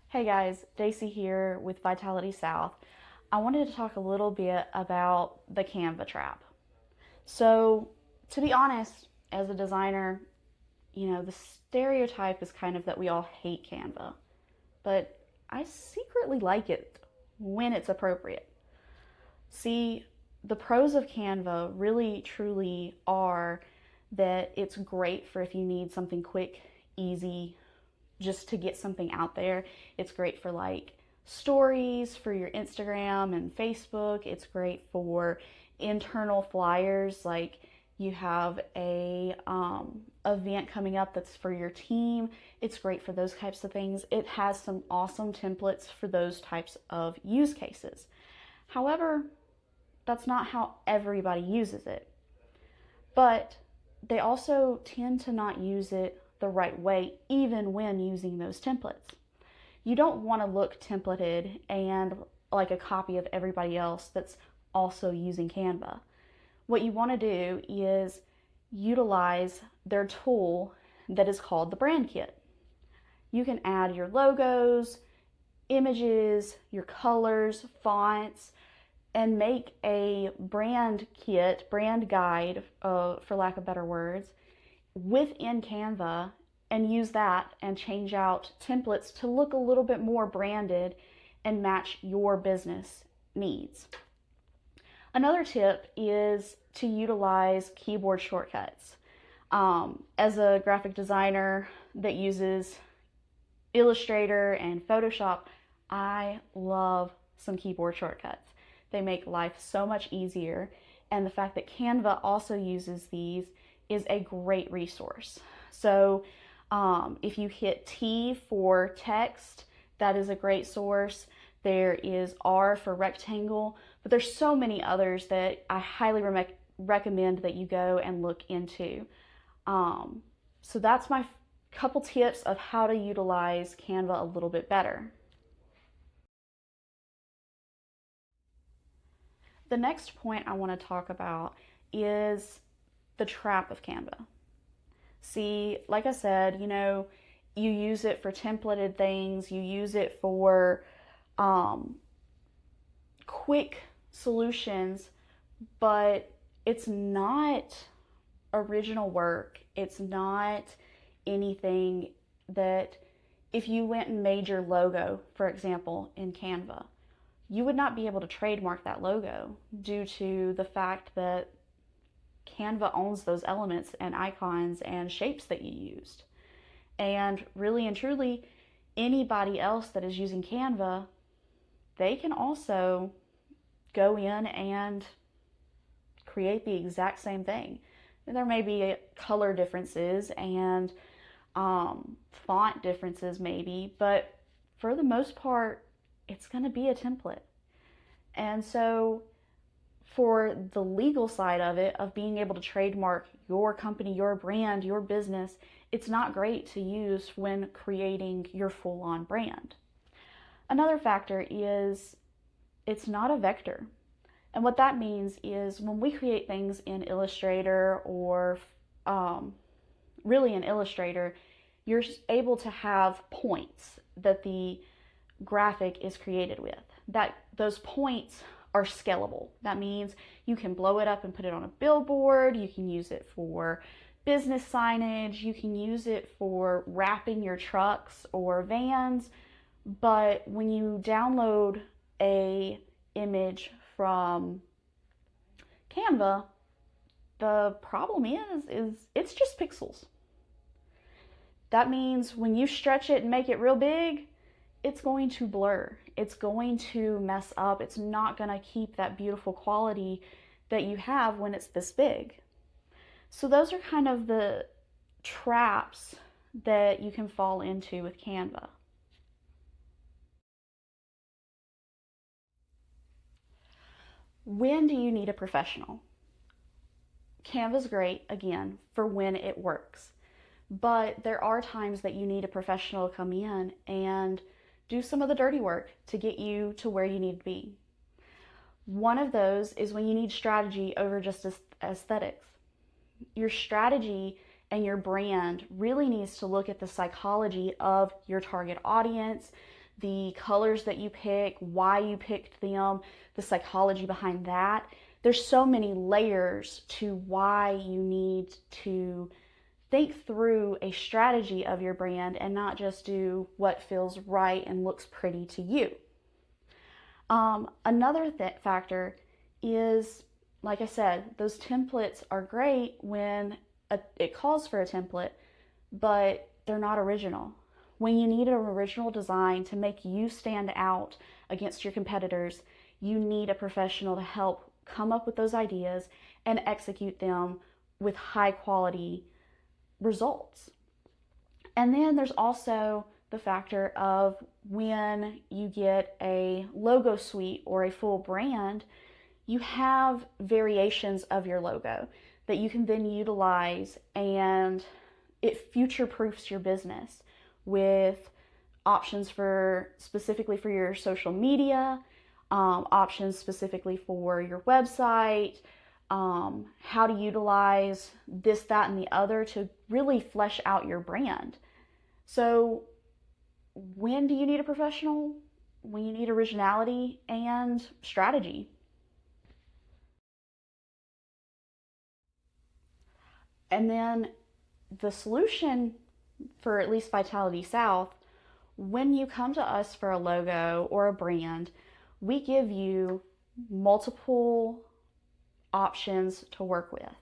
Hey guys, Dacey here with Vitality South. I wanted to talk a little bit about the Canva Trap. So, to be honest, as a designer, the stereotype is kind of that we all hate Canva, but I secretly like it when it's appropriate. See, the pros of Canva really truly are that it's great for if you need something quick, easy, just to get something out there. It's great for like stories for your Instagram and Facebook. It's great for internal flyers, like you have a event coming up that's for your team. It's great for those types of things. It has some awesome templates for those types of use cases. However, that's not how everybody uses it. But they also tend to not use it the right way, even when using those templates. You don't want to look templated and like a copy of everybody else that's also using Canva. What you want to do is utilize their tool that is called the brand kit. You can add your logos, images, your colors, fonts, and make a brand kit, brand guide, for lack of better words, within Canva, and use that and change out templates to look a little bit more branded and match your business needs. Another tip is to utilize keyboard shortcuts. As a graphic designer that uses Illustrator and Photoshop, I love some keyboard shortcuts. They make life so much easier, and the fact that Canva also uses these is a great resource. So if you hit T for text, that is a great source. There is R for rectangle, but there's so many others that I highly recommend that you go and look into. So that's my couple tips of how to utilize Canva a little bit better. The next point I want to talk about is the trap of Canva. See, like I said, you use it for templated things, you use it for quick solutions, but it's not original work. It's not anything that if you went and made your logo, for example, in Canva, you would not be able to trademark that logo due to the fact that Canva owns those elements and icons and shapes that you used. And really and truly, anybody else that is using Canva, they can also go in and create the exact same thing. There may be color differences and font differences maybe, but for the most part, it's going to be a template. And so for the legal side of it, of being able to trademark your company, your brand, your business, it's not great to use when creating your full-on brand. Another factor is it's not a vector. And what that means is when we create things in Illustrator or really in Illustrator, you're able to have points that the graphic is created with. Those points are scalable. That means you can blow it up and put it on a billboard. You can use it for business signage. You can use it for wrapping your trucks or vans. But when you download a image from Canva, the problem is it's just pixels. That means when you stretch it and make it real big, it's going to blur. It's going to mess up. It's not going to keep that beautiful quality that you have when it's this big. So those are kind of the traps that you can fall into with Canva. When do you need a professional? Canva's great, again, for when it works. But there are times that you need a professional to come in and do some of the dirty work to get you to where you need to be. One of those is when you need strategy over just aesthetics. Your strategy and your brand really needs to look at the psychology of your target audience, the colors that you pick, why you picked them, the psychology behind that. There's so many layers to why you need to think through a strategy of your brand and not just do what feels right and looks pretty to you. Another factor is, like I said, those templates are great when it calls for a template, but they're not original. When you need an original design to make you stand out against your competitors, you need a professional to help come up with those ideas and execute them with high quality results. And then there's also the factor of when you get a logo suite or a full brand, you have variations of your logo that you can then utilize, and it future-proofs your business with options for specifically for your social media, options specifically for your website, how to utilize this, that, and the other to really flesh out your brand. So when do you need a professional? When you need originality and strategy. And then the solution for at least Vitality South, when you come to us for a logo or a brand, we give you multiple options to work with.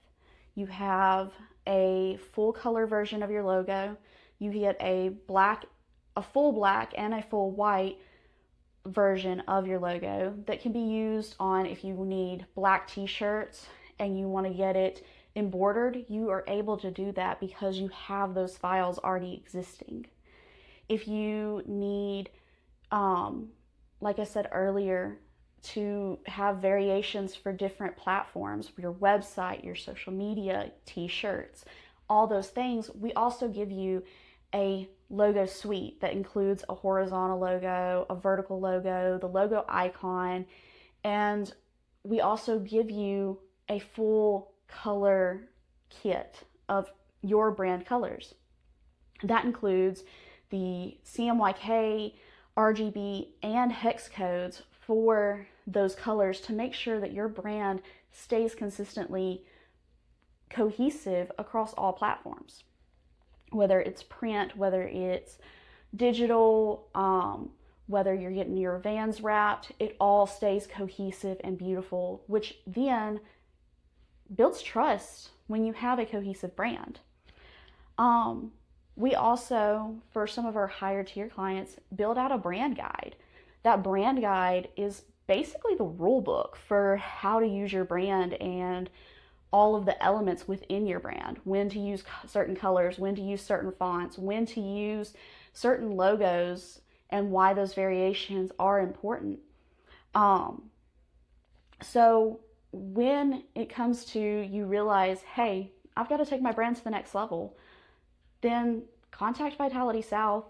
You have a full color version of your logo. You get a full black and a full white version of your logo that can be used on, if you need black t-shirts and you want to get it embroidered, you are able to do that because you have those files already existing. If you need, like I said earlier, to have variations for different platforms, your website, your social media, t-shirts, all those things, we also give you a logo suite that includes a horizontal logo, a vertical logo, the logo icon, and we also give you a full color kit of your brand colors. That includes the CMYK, RGB, and hex codes for those colors to make sure that your brand stays consistently cohesive across all platforms. Whether it's print, whether it's digital, whether you're getting your vans wrapped, it all stays cohesive and beautiful, which then builds trust when you have a cohesive brand. We also, for some of our higher tier clients, build out a brand guide. That brand guide is basically the rule book for how to use your brand and all of the elements within your brand, when to use certain colors, when to use certain fonts, when to use certain logos, and why those variations are important. So when it comes to you realize, hey, I've got to take my brand to the next level, then contact Vitality South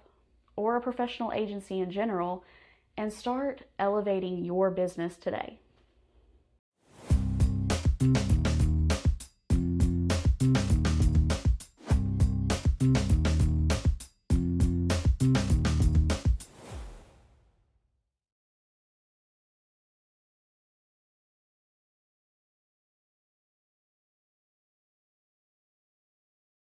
or a professional agency in general and start elevating your business today.